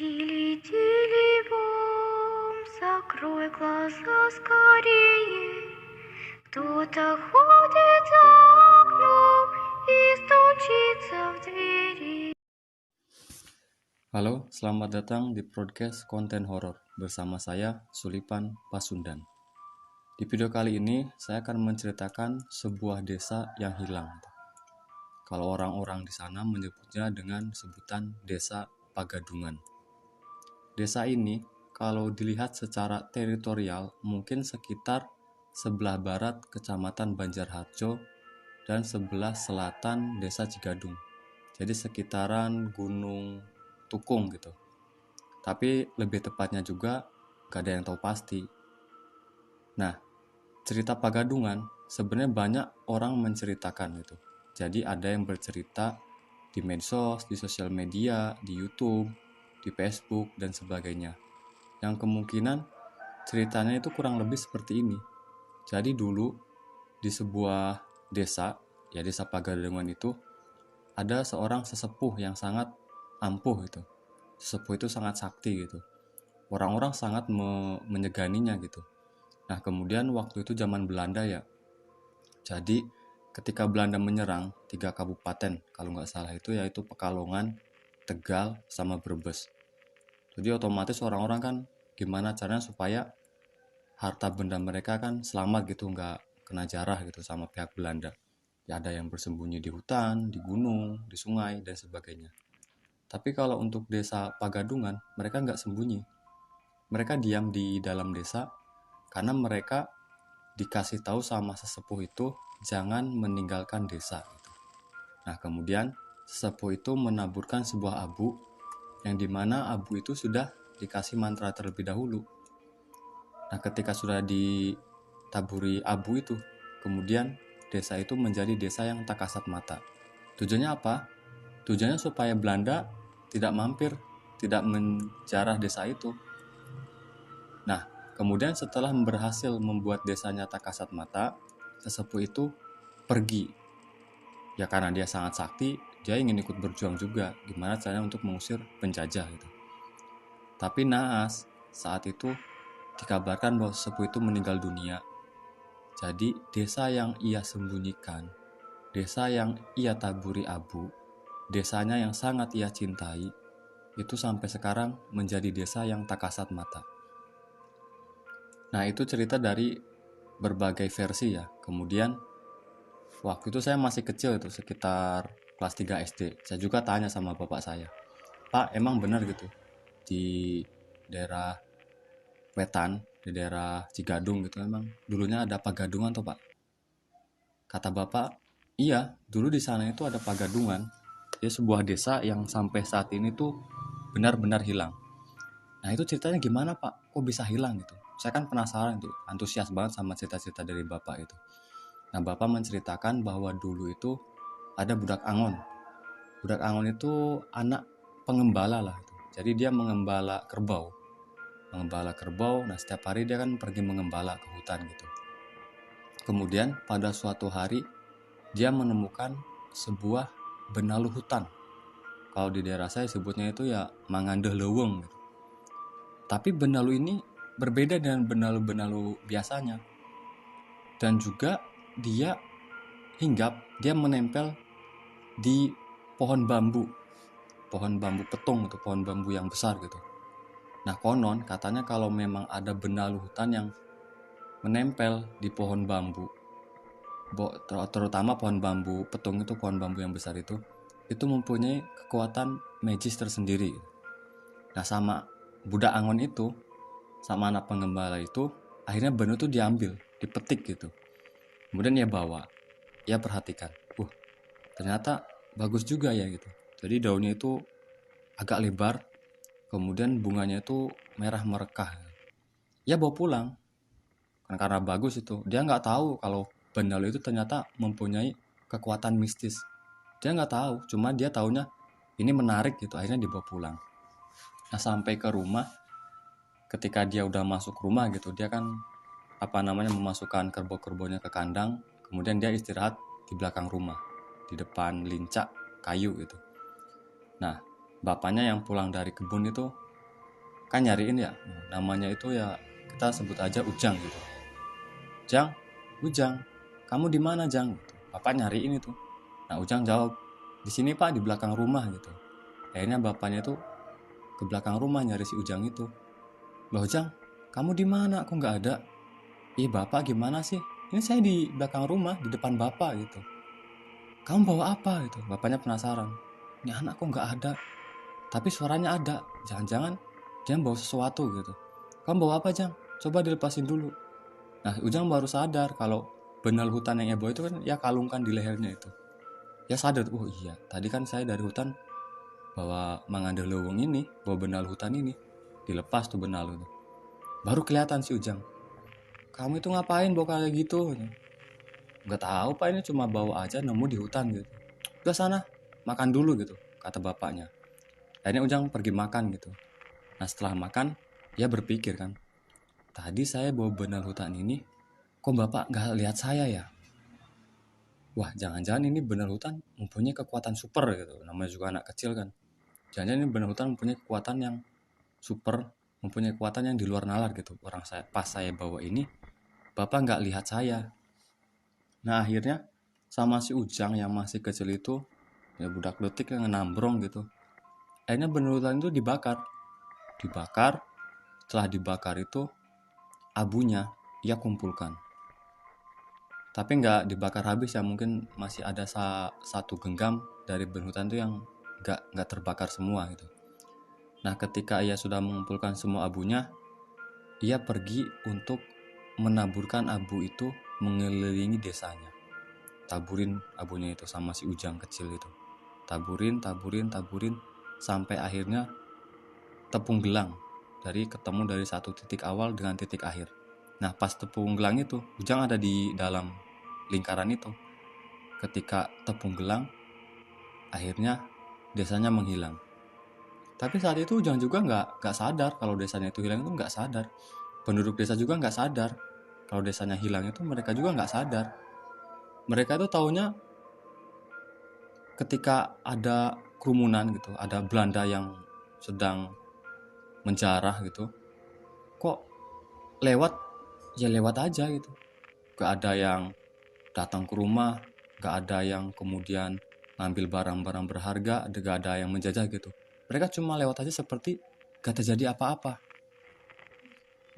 Тили-тили бом, закрой глаза скорее. Кто-то ходит за окном и стучится в двери. Halo, selamat datang di podcast konten horor bersama saya Sulipan Pasundan. Di video kali ini saya akan menceritakan sebuah desa yang hilang. Kalau orang-orang di sana menyebutnya dengan sebutan Desa Pagadungan. Desa ini kalau dilihat secara teritorial mungkin sekitar sebelah barat Kecamatan Banjarharjo dan sebelah selatan Desa Cigadung. Jadi sekitaran Gunung Tukung gitu. Tapi lebih tepatnya juga gak ada yang tahu pasti. Nah, cerita Pagadungan sebenarnya banyak orang menceritakan itu. Jadi ada yang bercerita di medsos, di sosial media, di YouTube, di Facebook, dan sebagainya. Yang kemungkinan ceritanya itu kurang lebih seperti ini. Jadi dulu di sebuah desa, ya desa Pagadungan itu, ada seorang sesepuh yang sangat ampuh itu. Sesepuh itu sangat sakti gitu. Orang-orang sangat menyeganinya gitu. Nah kemudian waktu itu zaman Belanda ya. Jadi ketika Belanda menyerang 3 kabupaten kalau nggak salah itu yaitu Pekalongan, Tegal, sama Brebes. Jadi otomatis orang-orang kan gimana caranya supaya harta benda mereka kan selamat gitu, nggak kena jarah gitu sama pihak Belanda. Ya ada yang bersembunyi di hutan, di gunung, di sungai, dan sebagainya. Tapi kalau untuk desa Pagadungan, mereka nggak sembunyi. Mereka diam di dalam desa karena mereka dikasih tahu sama sesepuh itu jangan meninggalkan desa. Nah kemudian sesepuh itu menaburkan sebuah abu yang dimana abu itu sudah dikasih mantra terlebih dahulu. Nah ketika sudah ditaburi abu itu, kemudian desa itu menjadi desa yang tak kasat mata. Tujuannya apa? Tujuannya supaya Belanda tidak mampir, tidak menjarah desa itu. Nah, kemudian setelah berhasil membuat desanya tak kasat mata, sesepuh itu pergi. Ya karena dia sangat sakti, dia ingin ikut berjuang juga gimana caranya untuk mengusir penjajah gitu. Tapi naas, saat itu dikabarkan bahwa sesepuh itu meninggal dunia. Jadi desa yang ia sembunyikan, desa yang ia taburi abu, desanya yang sangat ia cintai, itu sampai sekarang menjadi desa yang tak kasat mata. Nah itu cerita dari berbagai versi ya. Kemudian waktu itu saya masih kecil itu sekitar kelas 3 SD. Saya juga tanya sama bapak saya, Pak emang benar gitu di daerah Wetan, di daerah Cigadung gitu emang dulunya ada Pagadungan tuh Pak? Kata bapak, iya dulu di sana itu ada Pagadungan. Dia sebuah desa yang sampai saat ini tuh benar-benar hilang. Nah itu ceritanya gimana Pak? Kok bisa hilang gitu? Saya kan penasaran tuh, antusias banget sama cerita-cerita dari bapak itu. Nah bapak menceritakan bahwa dulu itu ada budak Angon. Budak Angon itu anak pengembala lah. Jadi dia mengembala kerbau. Nah setiap hari dia kan pergi mengembala ke hutan gitu. Kemudian pada suatu hari dia menemukan sebuah benalu hutan. Kalau di daerah saya sebutnya itu ya mangandeh leweng gitu. Tapi benalu ini berbeda dengan benalu-benalu biasanya. Dan juga dia hinggap, dia menempel di pohon bambu petung gitu, pohon bambu yang besar gitu. Nah konon katanya kalau memang ada benalu hutan yang menempel di pohon bambu, terutama pohon bambu petung itu, pohon bambu yang besar itu mempunyai kekuatan magis tersendiri. Nah sama budak Angon itu, sama anak pengembala itu, akhirnya benar itu diambil, dipetik gitu. Kemudian dia bawa, dia perhatikan, ternyata bagus juga ya gitu. Jadi daunnya itu agak lebar, kemudian bunganya itu merah merekah. Ya bawa pulang, karena bagus itu. Dia nggak tahu kalau benalu itu ternyata mempunyai kekuatan mistis. Dia nggak tahu, cuma dia taunya ini menarik gitu. Akhirnya dibawa pulang. Nah sampai ke rumah, ketika dia udah masuk rumah gitu, dia kan memasukkan kerbau-kerbaunya ke kandang, kemudian dia istirahat di belakang rumah, di depan lincak kayu gitu. Nah bapaknya yang pulang dari kebun itu kan nyariin ya, namanya itu ya kita sebut aja Ujang gitu. Jang, Ujang, kamu di mana Jang? Gitu. Bapak nyariin itu. Nah Ujang jawab, di sini Pak, di belakang rumah gitu. Akhirnya bapaknya itu ke belakang rumah nyari si Ujang itu. Loh Ujang, kamu di mana? Aku nggak ada. Ih bapak gimana sih? Ini saya di belakang rumah, di depan bapak gitu. Kamu bawa apa gitu? Bapaknya penasaran. Ini anakku nggak ada, tapi suaranya ada. Jangan-jangan dia bawa sesuatu gitu. Kamu bawa apa Jang? Coba dilepasin dulu. Nah Ujang baru sadar kalau benal hutan yang ia bawa itu kan ya kalungkan di lehernya itu. Ya sadar, oh iya tadi kan saya dari hutan bawa manganda leweng ini, bawa benal hutan ini. Dilepas tuh benal itu. Baru kelihatan si Ujang. Kamu itu ngapain bawa kayak gitu? Nggak tahu Pak, ini cuma bawa aja, nemu di hutan gitu. Udah sana makan dulu gitu, kata bapaknya. Akhirnya Ujang pergi makan gitu. Nah setelah makan, dia berpikir kan, tadi saya bawa benal hutan ini, kok bapak nggak lihat saya ya? Wah jangan-jangan ini benal hutan mempunyai kekuatan super gitu. Namanya juga anak kecil kan. Jangan-jangan ini benal hutan mempunyai kekuatan yang super, mempunyai kekuatan yang di luar nalar gitu. Orang saya pas saya bawa ini, bapak nggak lihat saya. Nah akhirnya sama si Ujang yang masih kecil itu, ya budak detik yang nambrong gitu. Akhirnya benal hutan itu dibakar. Setelah dibakar itu abunya ia kumpulkan. Tapi nggak dibakar habis ya, mungkin masih ada satu genggam dari benal hutan itu yang nggak terbakar semua gitu. Nah ketika ia sudah mengumpulkan semua abunya, ia pergi untuk menaburkan abu itu mengelilingi desanya. Taburin abunya itu sama si Ujang kecil itu. Taburin sampai akhirnya tepung gelang ketemu dari satu titik awal dengan titik akhir. Nah pas tepung gelang itu Ujang ada di dalam lingkaran itu. Ketika tepung gelang akhirnya desanya menghilang. Tapi saat itu Ujang juga nggak sadar kalau desanya itu hilang, itu nggak sadar. Penduduk desa juga nggak sadar kalau desanya hilang, itu mereka juga nggak sadar. Mereka itu taunya ketika ada kerumunan gitu, ada Belanda yang sedang menjarah gitu, kok lewat aja gitu, gak ada yang datang ke rumah, gak ada yang kemudian ngambil barang-barang berharga, gak ada yang menjajah gitu. Mereka cuma lewat aja seperti gak terjadi apa-apa.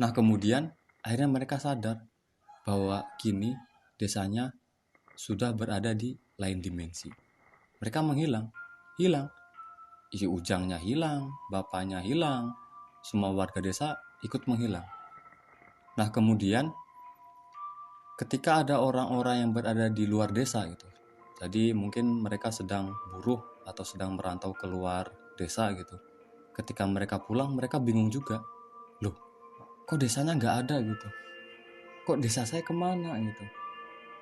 Nah kemudian akhirnya mereka sadar bahwa kini desanya sudah berada di lain dimensi. Mereka hilang. Isi Ujangnya hilang, bapaknya hilang, semua warga desa ikut menghilang. Nah kemudian ketika ada orang-orang yang berada di luar desa gitu, jadi mungkin mereka sedang buruh atau sedang merantau keluar desa gitu. Ketika mereka pulang, mereka bingung juga. Loh, kok desanya nggak ada gitu? Kok desa saya kemana gitu?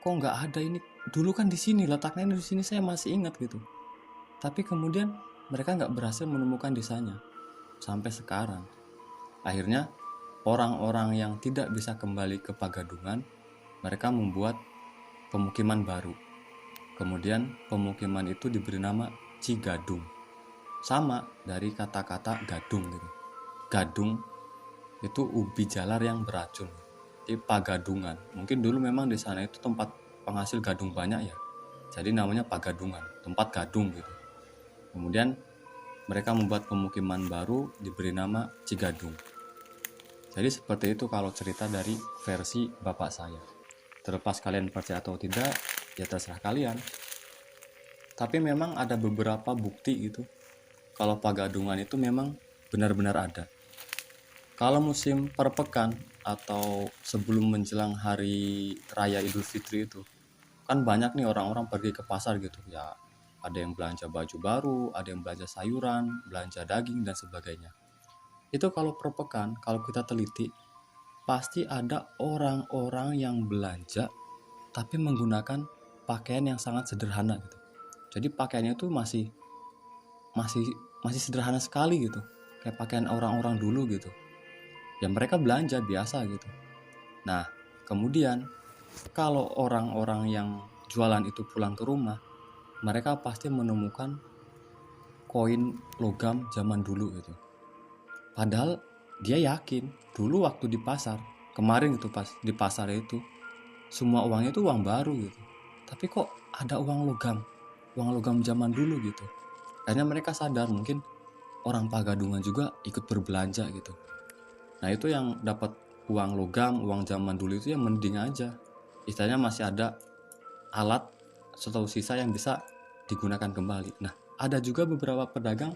Kok nggak ada ini? Dulu kan di sini, letaknya di sini, saya masih ingat gitu. Tapi kemudian mereka nggak berhasil menemukan desanya sampai sekarang. Akhirnya orang-orang yang tidak bisa kembali ke Pagadungan, mereka membuat pemukiman baru. Kemudian pemukiman itu diberi nama Cigadung. Sama dari kata-kata gadung gitu. Gadung itu ubi jalar yang beracun. Di Pagadungan. Mungkin dulu memang di sana itu tempat penghasil gadung banyak ya. Jadi namanya Pagadungan, tempat gadung gitu. Kemudian mereka membuat pemukiman baru diberi nama Cigadung. Jadi seperti itu kalau cerita dari versi bapak saya. Terlepas kalian percaya atau tidak, ya terserah kalian. Tapi memang ada beberapa bukti gitu kalau Pagadungan itu memang benar-benar ada. Kalau musim perpekan atau sebelum menjelang hari raya Idul Fitri itu, kan banyak nih orang-orang pergi ke pasar gitu ya. Ada yang belanja baju baru, ada yang belanja sayuran, belanja daging dan sebagainya. Itu kalau perpekan, kalau kita teliti, pasti ada orang-orang yang belanja tapi menggunakan pakaian yang sangat sederhana gitu. Jadi pakaiannya itu masih sederhana sekali gitu, kayak pakaian orang-orang dulu gitu. Ya mereka belanja biasa gitu. Nah, kemudian kalau orang-orang yang jualan itu pulang ke rumah, mereka pasti menemukan koin logam zaman dulu gitu. Padahal dia yakin dulu waktu di pasar kemarin itu, pas di pasar itu semua uangnya itu uang baru gitu, tapi kok ada uang logam zaman dulu gitu. Akhirnya mereka sadar mungkin orang Pagadungan juga ikut berbelanja gitu. Nah itu yang dapat uang logam, uang zaman dulu itu yang mending aja, istilahnya masih ada alat atau sisa yang bisa digunakan kembali. Nah ada juga beberapa pedagang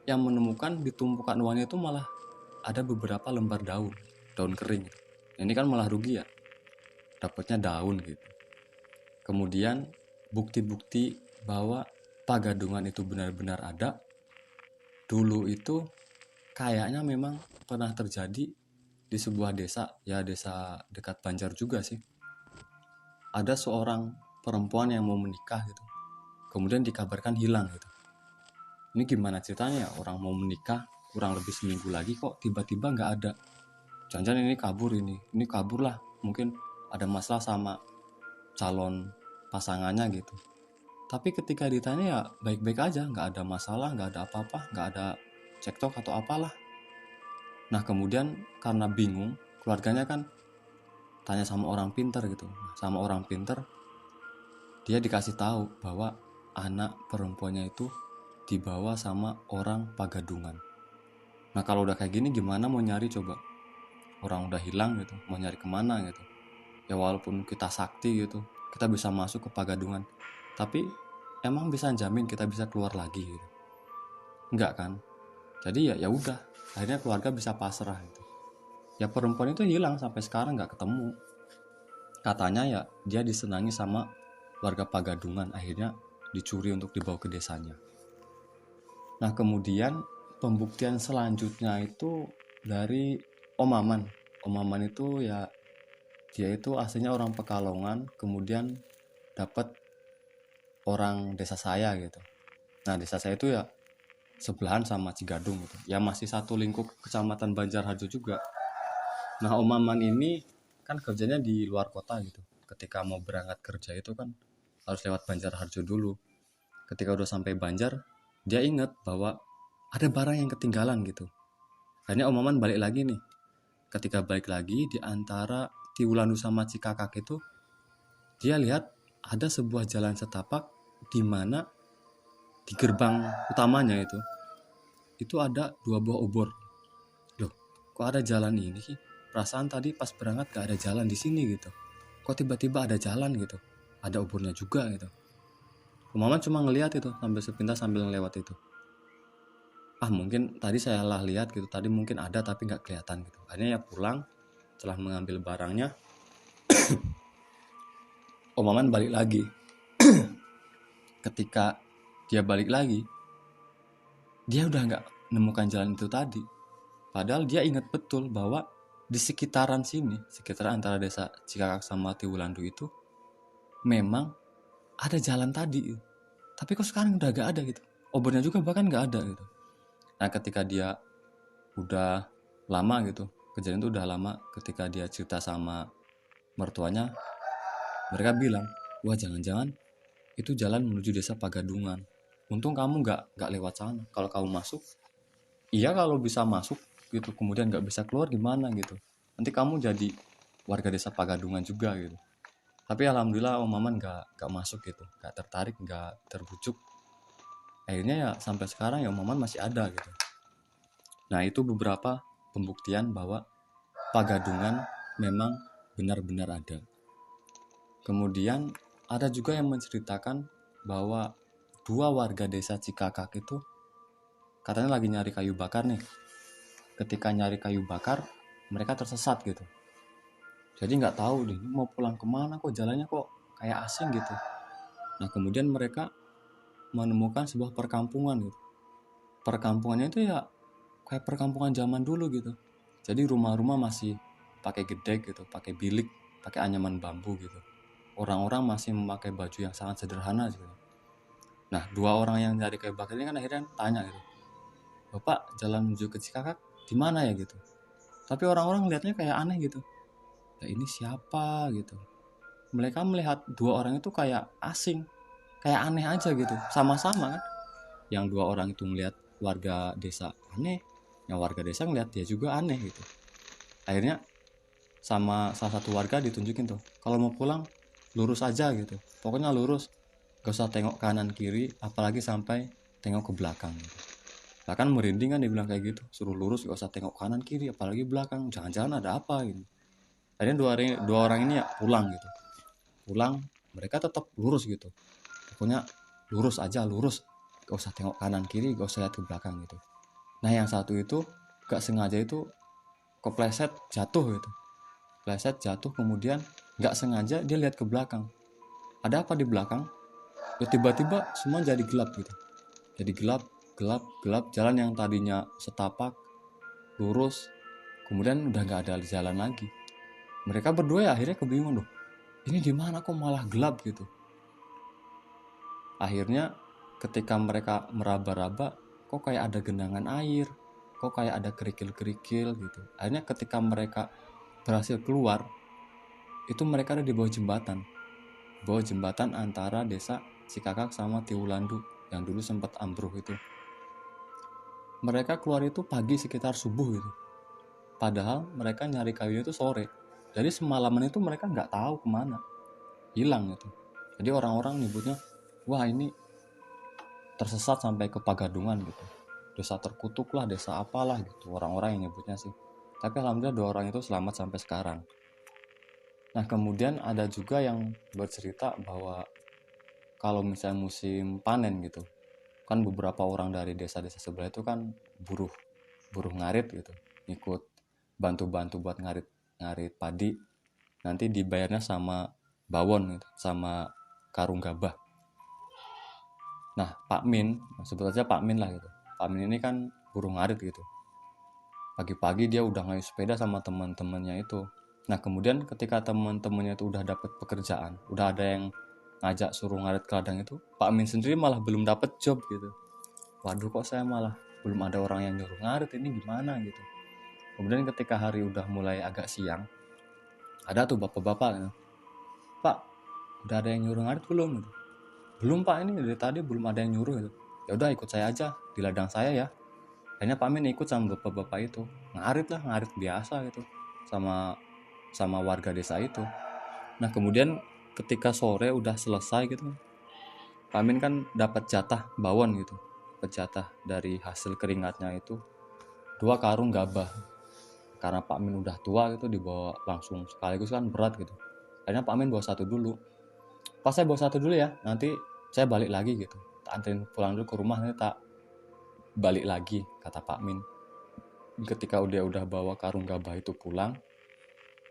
yang menemukan di tumpukan uangnya itu malah ada beberapa lembar daun kering gitu. Ini kan malah rugi ya, dapatnya daun gitu. Kemudian bukti-bukti bahwa Pagadungan itu benar-benar ada dulu itu kayaknya memang pernah terjadi di sebuah desa, ya desa dekat Banjar juga sih. Ada seorang perempuan yang mau menikah gitu, kemudian dikabarkan hilang gitu. Ini gimana ceritanya ya, orang mau menikah kurang lebih seminggu lagi kok tiba-tiba nggak ada. Jangan-jangan ini kabur lah, mungkin ada masalah sama calon pasangannya gitu. Tapi ketika ditanya ya baik-baik aja, nggak ada masalah, nggak ada apa-apa, nggak ada cekcok atau apalah. Nah kemudian karena bingung, keluarganya kan tanya sama orang pintar gitu. Sama orang pintar, dia dikasih tahu bahwa anak perempuannya itu dibawa sama orang Pagadungan. Nah kalau udah kayak gini gimana mau nyari coba? Orang udah hilang gitu, mau nyari kemana gitu. Ya walaupun kita sakti gitu, kita bisa masuk ke Pagadungan, tapi emang bisa jamin kita bisa keluar lagi gitu? Enggak kan? Jadi ya udah, akhirnya keluarga bisa pasrah gitu. Ya perempuan itu hilang sampai sekarang nggak ketemu. Katanya ya dia disenangi sama warga Pagadungan, akhirnya dicuri untuk dibawa ke desanya. Nah kemudian pembuktian selanjutnya itu dari Om Maman. Om Maman itu ya dia itu aslinya orang Pekalongan, kemudian dapat orang desa saya gitu. Nah desa saya itu ya sebelahan sama Cigadung gitu, ya masih satu lingkup kecamatan Banjarharjo juga. Nah Om Maman ini kan kerjanya di luar kota gitu. Ketika mau berangkat kerja itu kan harus lewat Banjarharjo dulu. Ketika udah sampai Banjar, dia ingat bahwa ada barang yang ketinggalan gitu. Akhirnya Om Maman balik lagi nih. Ketika balik lagi di antara Tiwulandu sama Cikakak itu, dia lihat ada sebuah jalan setapak di mana di gerbang utamanya itu ada 2 buah obor. Loh, kok ada jalan ini sih? Perasaan tadi pas berangkat gak ada jalan di sini gitu. Kok tiba-tiba ada jalan gitu? Ada obornya juga gitu. Maman cuma ngelihat itu sambil sepintas sambil lewat itu. Mungkin tadi saya salah lihat gitu. Tadi mungkin ada tapi nggak kelihatan gitu. Akhirnya ya pulang setelah mengambil barangnya. Om Maman balik lagi. Ketika dia balik lagi, dia udah nggak menemukan jalan itu tadi. Padahal dia ingat betul bahwa di sekitaran sini, sekitar antara desa Cikakak sama Tiwulandu itu memang ada jalan tadi. Tapi kok sekarang udah gak ada gitu. Obornya juga bahkan gak ada gitu. Nah ketika dia udah lama gitu, kejadian itu udah lama, ketika dia cerita sama mertuanya, mereka bilang, wah jangan-jangan itu jalan menuju desa Pagadungan. Untung kamu gak lewat sana. Kalau kamu masuk, iya kalau bisa masuk gitu, kemudian gak bisa keluar gimana gitu. Nanti kamu jadi warga desa Pagadungan juga gitu. Tapi alhamdulillah Om Maman gak masuk gitu, gak tertarik, gak terbujuk. Akhirnya ya sampai sekarang ya Om Maman masih ada gitu. Nah itu beberapa pembuktian bahwa Pagadungan memang benar-benar ada. Kemudian ada juga yang menceritakan bahwa 2 warga desa Cikakak itu katanya lagi nyari kayu bakar nih. Ketika nyari kayu bakar, mereka tersesat gitu. Jadi nggak tahu deh mau pulang kemana, kok jalannya kok kayak asing gitu. Nah kemudian mereka menemukan sebuah perkampungan gitu. Perkampungannya itu ya kayak perkampungan zaman dulu gitu. Jadi rumah-rumah masih pakai gedek gitu, pakai bilik, pakai anyaman bambu gitu. Orang-orang masih memakai baju yang sangat sederhana gitu. Nah 2 orang yang nyari kayu bakar ini kan akhirnya tanya gitu, Bapak jalan menuju ke Cikakak di mana ya gitu. Tapi orang-orang lihatnya kayak aneh gitu. Ya ini siapa gitu. Mereka melihat 2 orang itu kayak asing, kayak aneh aja gitu. Sama-sama kan. Yang 2 orang itu melihat warga desa aneh, Yang warga desa ngeliat dia juga aneh gitu. Akhirnya sama salah satu warga ditunjukin tuh, kalau mau pulang lurus aja gitu, pokoknya lurus, gak usah tengok kanan kiri, apalagi sampai tengok ke belakang gitu. Bahkan merinding kan dibilang kayak gitu, suruh lurus gak usah tengok kanan kiri apalagi belakang, jangan-jangan ada apa gitu. Akhirnya dua orang ini ya pulang gitu, pulang mereka tetap lurus gitu, pokoknya lurus aja, lurus, gak usah tengok kanan kiri, gak usah lihat ke belakang gitu. Nah yang satu itu gak sengaja itu kepleset jatuh gitu, pleset jatuh, kemudian nggak sengaja dia lihat ke belakang, ada apa di belakang, ya tiba-tiba semua jadi gelap gitu, jadi gelap, gelap, gelap, jalan yang tadinya setapak lurus kemudian udah nggak ada jalan lagi. Mereka berdua ya akhirnya kebingungan, loh ini gimana kok malah gelap gitu. Akhirnya ketika mereka meraba-raba, kok kayak ada genangan air, kok kayak ada kerikil-kerikil gitu. Akhirnya ketika mereka berhasil keluar, itu mereka ada di bawah jembatan antara desa Cikakak sama Tiwulandu yang dulu sempat ambruk itu. Mereka keluar itu pagi sekitar subuh gitu, padahal mereka nyari kayunya itu sore. Jadi semalaman itu mereka nggak tahu kemana, hilang gitu. Jadi orang-orang nyebutnya, wah ini tersesat sampai ke Pagadungan gitu, desa terkutuk lah, desa apalah gitu orang-orang yang nyebutnya sih. Tapi alhamdulillah 2 orang itu selamat sampai sekarang. Nah kemudian ada juga yang bercerita bahwa kalau misalnya musim panen gitu, kan beberapa orang dari desa-desa sebelah itu kan buruh buruh ngarit gitu, ikut bantu-bantu buat ngarit padi, nanti dibayarnya sama bawon gitu, sama karung gabah. Nah Pak Min, sebut aja Pak Min lah gitu, Pak Min ini kan buruh ngarit gitu, pagi-pagi dia udah ngayuh sepeda sama teman-temannya itu. Nah kemudian ketika teman-temannya itu udah dapat pekerjaan, udah ada yang ngajak suruh ngarit ke ladang itu, Pak Min sendiri malah belum dapat job gitu. Waduh kok saya malah belum ada orang yang nyuruh ngarit, ini gimana gitu. Kemudian ketika hari udah mulai agak siang, ada tuh bapak-bapak gitu, Pak udah ada yang nyuruh ngarit belum gitu. Belum Pak, ini dari tadi belum ada yang nyuruh gitu. Ya udah ikut saya aja di ladang saya ya. Akhirnya Pak Min ikut sama bapak-bapak itu, ngarit biasa gitu, sama warga desa itu. Nah kemudian ketika sore udah selesai gitu, Pak Min kan dapat jatah bawon gitu, dapat jatah dari hasil keringatnya itu 2 karung gabah. Karena Pak Min udah tua gitu, dibawa langsung sekaligus kan berat gitu. Akhirnya Pak Min bawa satu dulu. Pas saya bawa satu dulu ya, nanti saya balik lagi gitu, tak anterin pulang dulu ke rumah, nanti tak balik lagi, kata Pak Min. Ketika dia udah bawa karung gabah itu pulang,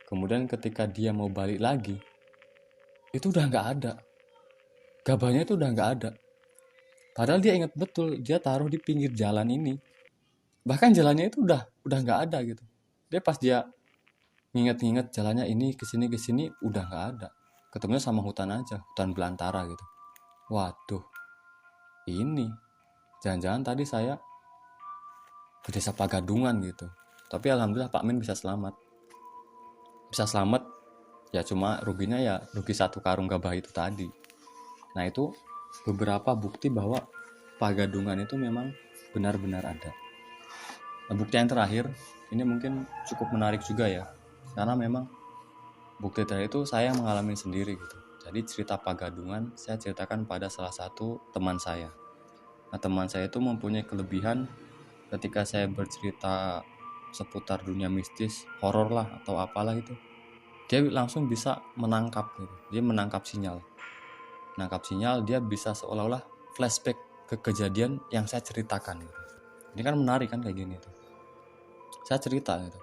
kemudian ketika dia mau balik lagi, itu udah nggak ada, gabahnya itu udah nggak ada. Padahal dia ingat betul dia taruh di pinggir jalan ini, bahkan jalannya itu udah nggak ada gitu. Dia pas dia nginget-nginget jalannya ini ke sini udah nggak ada, ketemunya sama hutan aja, hutan belantara gitu. Waduh, ini jangan-jangan tadi saya ke desa Pagadungan gitu. Tapi alhamdulillah Pak Min bisa selamat ya, cuma ruginya ya rugi 1 karung gabah itu tadi. Nah itu beberapa bukti bahwa Pagadungan itu memang benar-benar ada. Nah, bukti yang terakhir ini mungkin cukup menarik juga ya, karena memang bukti terakhir itu saya mengalami sendiri gitu. Jadi cerita Pagadungan saya ceritakan pada salah satu teman saya. Nah teman saya itu mempunyai kelebihan ketika saya bercerita seputar dunia mistis, horor lah atau apalah itu, dia langsung bisa menangkap gitu. Dia menangkap sinyal, dia bisa seolah-olah flashback ke kejadian yang saya ceritakan gitu. Ini kan menarik kan kayak gini tuh. Saya cerita gitu,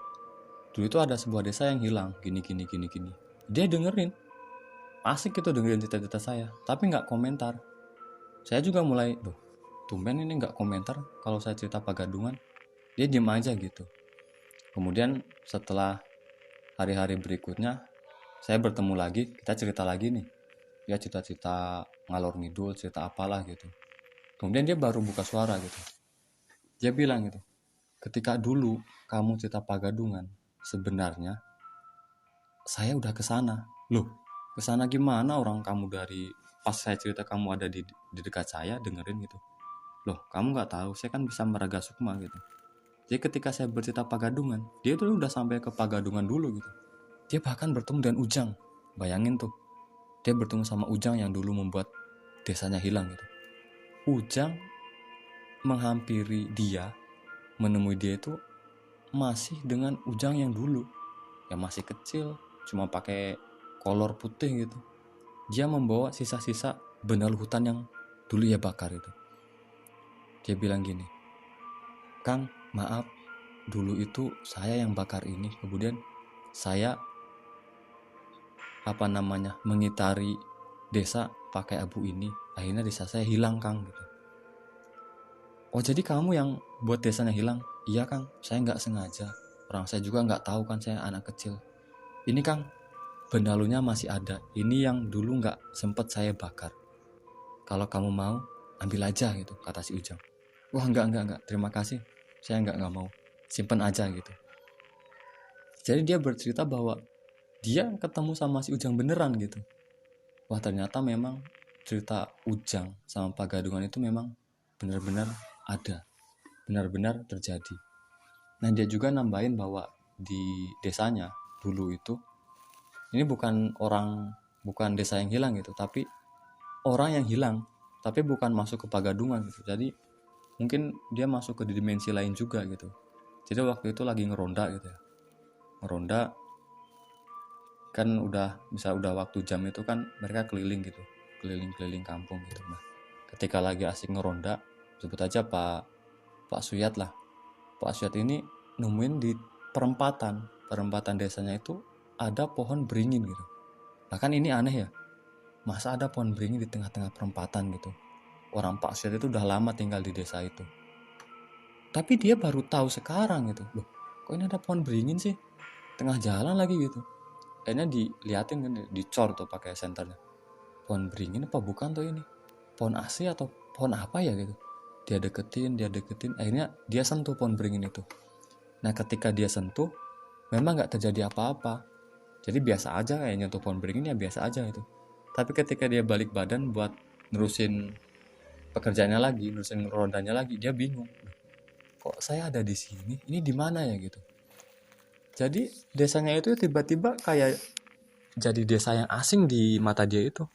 dulu itu ada sebuah desa yang hilang gini. Dia dengerin, asik gitu dengerin cerita-cerita saya, tapi nggak komentar. Saya juga mulai, loh tumben ini nggak komentar kalau saya cerita Pagadungan. Dia diem aja gitu. Kemudian setelah hari-hari berikutnya saya bertemu lagi, kita cerita lagi nih. Dia cerita-cerita ngalor ngidul, cerita apalah gitu. Kemudian dia baru buka suara gitu. Dia bilang gitu, ketika dulu kamu cerita Pagadungan, sebenarnya saya udah kesana. Loh, kesana gimana, orang kamu dari pas saya cerita kamu ada di dekat saya dengerin gitu. Loh, kamu nggak tahu, saya kan bisa meraga sukma gitu. Jadi ketika saya bercerita Pagadungan, dia tuh udah sampai ke Pagadungan dulu gitu. Dia bahkan bertemu dengan Ujang. Bayangin tuh, dia bertemu sama Ujang yang dulu membuat desanya hilang gitu. Ujang menghampiri dia, menemui dia itu masih dengan Ujang yang dulu, yang masih kecil, cuma pakai kolor putih gitu. Dia membawa sisa-sisa benar hutan yang dulu ia bakar itu. Dia bilang gini, Kang, maaf, dulu itu saya yang bakar ini, kemudian saya mengitari desa pakai abu ini, akhirnya desa saya hilang, Kang gitu. Oh, jadi kamu yang buat desanya hilang? Iya, Kang, saya nggak sengaja, orang saya juga nggak tahu kan, saya anak kecil. Ini, Kang, benalunya masih ada, ini yang dulu nggak sempet saya bakar, kalau kamu mau ambil aja gitu, kata si Ujang. Wah, enggak, terima kasih, saya enggak mau, simpen aja gitu. Jadi dia bercerita bahwa dia ketemu sama si Ujang beneran gitu. Wah, ternyata memang cerita Ujang sama Pagadungan itu memang benar-benar ada, benar-benar terjadi. Nah, dia juga nambahin bahwa di desanya dulu itu, ini bukan desa yang hilang gitu, tapi orang yang hilang, tapi bukan masuk ke Pagadungan gitu. Jadi mungkin dia masuk ke dimensi lain juga gitu. Jadi waktu itu lagi ngeronda gitu ya. Ngeronda kan udah waktu jam itu kan mereka keliling gitu. Keliling-keliling kampung gitu. Nah, ketika lagi asik ngeronda, sebut aja Pak Suyat lah. Pak Suyat ini nemuin di perempatan desanya itu ada pohon beringin gitu. Bahkan ini aneh ya. Masa ada pohon beringin di tengah-tengah perempatan gitu. Orang Pak Suyat itu udah lama tinggal di desa itu. Tapi dia baru tahu sekarang gitu. Loh, kok ini ada pohon beringin sih? Tengah jalan lagi gitu. Akhirnya diliatin kan, dicor tuh pakai senternya. Pohon beringin apa bukan tuh ini? Pohon asli atau pohon apa ya gitu. Dia deketin. Akhirnya dia sentuh pohon beringin itu. Nah, ketika dia sentuh, memang gak terjadi apa-apa. Jadi biasa aja kayak nyentuh pohon beringin ya biasa aja gitu. Tapi ketika dia balik badan buat nerusin pekerjaannya lagi, nerusin rondanya lagi, dia bingung. Kok saya ada di sini? Ini di mana ya gitu. Jadi desanya itu tiba-tiba kayak jadi desa yang asing di mata dia itu.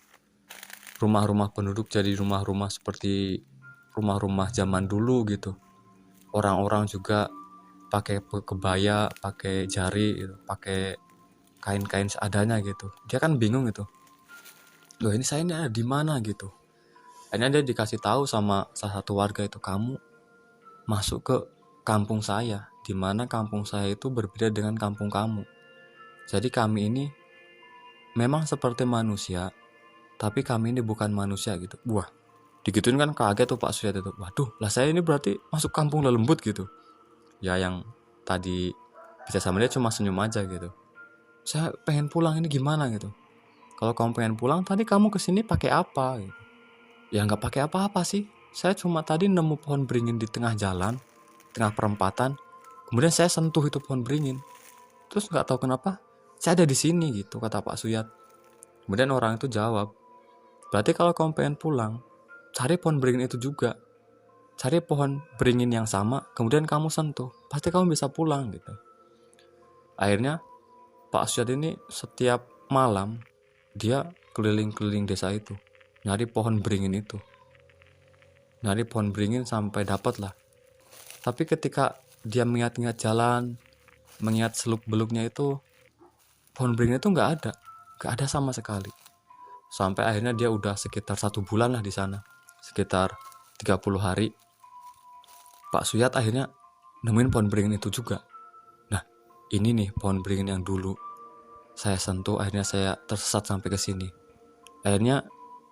Rumah-rumah penduduk jadi rumah-rumah seperti rumah-rumah zaman dulu gitu. Orang-orang juga pakai kebaya, pakai jari gitu, pakai kain-kain seadanya gitu. Dia kan bingung gitu. Loh, ini saya ini ada di mana gitu. Akhirnya dia dikasih tahu sama salah satu warga itu, kamu masuk ke kampung saya, di mana kampung saya itu berbeda dengan kampung kamu. Jadi kami ini memang seperti manusia, tapi kami ini bukan manusia gitu. Wah, digituin kan kaget tuh Pak Suyat itu. Waduh, lah saya ini berarti masuk kampung lembut gitu. Ya yang tadi bisa sama dia cuma senyum aja gitu. Saya pengen pulang, ini gimana gitu. Kalau kamu pengen pulang, tadi kamu kesini pakai apa gitu. Ya nggak pakai apa-apa sih. Saya cuma tadi nemu pohon beringin di tengah jalan, tengah perempatan. Kemudian saya sentuh itu pohon beringin. Terus nggak tahu kenapa saya ada di sini gitu, kata Pak Suyat. Kemudian orang itu jawab, berarti kalau kamu pengen pulang, cari pohon beringin itu juga. Cari pohon beringin yang sama, kemudian kamu sentuh. Pasti kamu bisa pulang gitu. Akhirnya Pak Suyat ini setiap malam dia keliling-keliling desa itu, nyari pohon beringin itu. Nyari pohon beringin sampai dapat lah. Tapi ketika dia mengingat-ingat jalan, mengingat seluk-beluknya itu, pohon beringin itu nggak ada sama sekali. Sampai akhirnya dia udah sekitar 1 bulan lah di sana, sekitar 30 hari. Pak Suyat akhirnya nemuin pohon beringin itu juga. Nah, ini nih pohon beringin yang dulu saya sentuh, akhirnya saya tersesat sampai ke sini. Akhirnya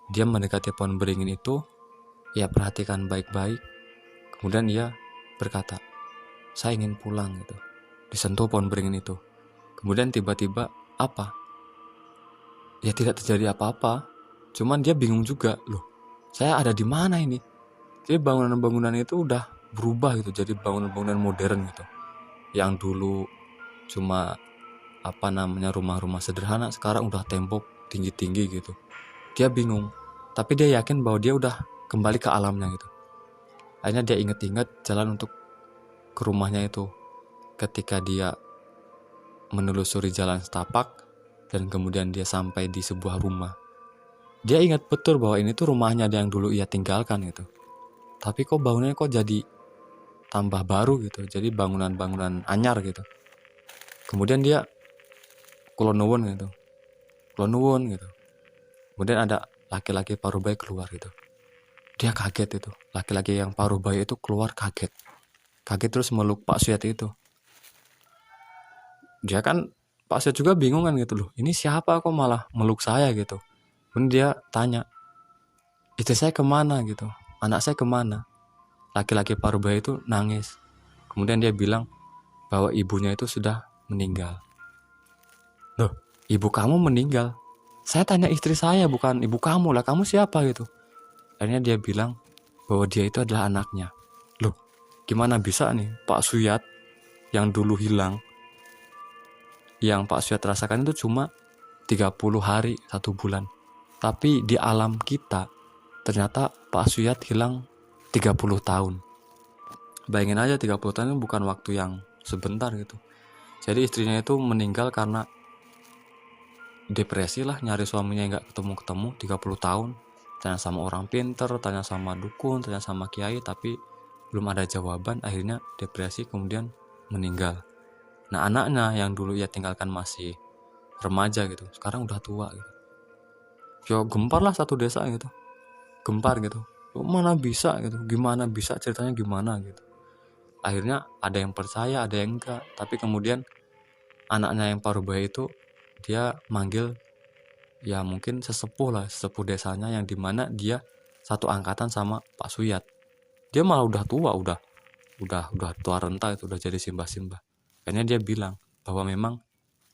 dia mendekati pohon beringin itu, ia perhatikan baik-baik. Kemudian ia berkata, saya ingin pulang gitu. Disentuh pohon beringin itu. Kemudian tiba-tiba apa? Ya tidak terjadi apa-apa. Cuman dia bingung juga, loh, saya ada di mana ini? Jadi bangunan-bangunan itu udah berubah gitu, jadi bangunan-bangunan modern gitu. Yang dulu cuma rumah-rumah sederhana, sekarang udah tembok tinggi-tinggi gitu. Dia bingung, tapi dia yakin bahwa dia udah kembali ke alamnya gitu. Akhirnya dia inget-inget jalan untuk ke rumahnya itu. Ketika dia menelusuri jalan setapak dan kemudian dia sampai di sebuah rumah, dia ingat betul bahwa ini tuh rumahnya yang dulu ia tinggalkan gitu. Tapi kok bangunannya kok jadi tambah baru gitu, jadi bangunan-bangunan anyar gitu. Kemudian dia kulon nuwun gitu. Kemudian ada laki-laki paruh baya keluar gitu. Dia kaget itu. Laki-laki yang paruh baya itu keluar kaget. Kaget terus meluk Pak Suyat itu. Dia kan, Pak Suyat juga bingung kan gitu loh. Ini siapa kok malah meluk saya gitu. Kemudian dia tanya, istri saya kemana gitu. Anak saya kemana? Laki-laki paruh baya itu nangis. Kemudian dia bilang bahwa ibunya itu sudah meninggal. Loh, ibu kamu meninggal? Saya tanya istri saya, bukan ibu kamu lah. Kamu siapa gitu? Akhirnya dia bilang bahwa dia itu adalah anaknya. Loh, gimana bisa nih Pak Suyat yang dulu hilang, yang Pak Suyat rasakan itu cuma 30 hari, 1 bulan. Tapi di alam kita, ternyata Pak Suyat hilang 30 tahun. Bayangin aja 30 tahun itu bukan waktu yang sebentar gitu. Jadi istrinya itu meninggal karena depresi lah, nyari suaminya nggak ketemu-ketemu 30 tahun. Tanya sama orang pinter, tanya sama dukun, tanya sama kiai, tapi belum ada jawaban. Akhirnya depresi kemudian meninggal. Nah anaknya yang dulu ia tinggalkan masih remaja gitu, sekarang udah tua gitu. Ya gempar lah satu desa gitu, gempar gitu. Mana bisa gitu, gimana bisa, ceritanya gimana gitu. Akhirnya ada yang percaya, ada yang enggak. Tapi kemudian anaknya yang paruh baya itu, dia manggil ya mungkin sesepuh desanya, yang dimana dia satu angkatan sama Pak Suyat. Dia malah udah tua, udah tua renta itu, udah jadi simbah-simbah. Akhirnya dia bilang bahwa memang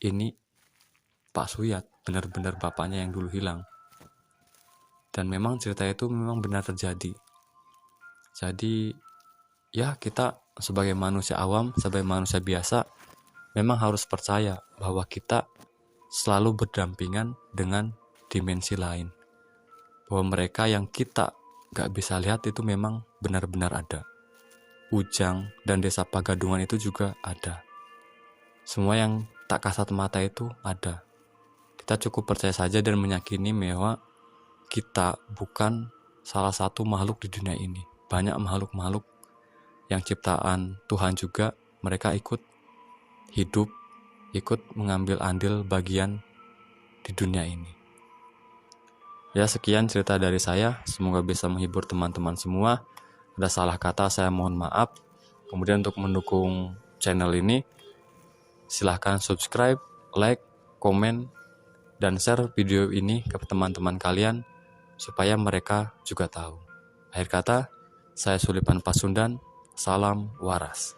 ini Pak Suyat, benar-benar bapaknya yang dulu hilang. Dan memang cerita itu memang benar terjadi. Jadi ya kita sebagai manusia awam, sebagai manusia biasa, memang harus percaya bahwa kita selalu berdampingan dengan dimensi lain. Bahwa mereka yang kita gak bisa lihat itu memang benar-benar ada. Ujang dan desa Pagadungan itu juga ada. Semua yang tak kasat mata itu ada. Kita cukup percaya saja dan meyakini bahwa kita bukan salah satu makhluk di dunia ini. Banyak makhluk-makhluk yang ciptaan Tuhan juga, mereka ikut hidup, ikut mengambil andil bagian di dunia ini. Ya, sekian cerita dari saya. Semoga bisa menghibur teman-teman semua. Ada salah kata, saya mohon maaf. Kemudian untuk mendukung channel ini, silahkan subscribe, like, komen, dan share video ini ke teman-teman kalian supaya mereka juga tahu. Akhir kata, saya Sulipan Pasundan. Salam waras.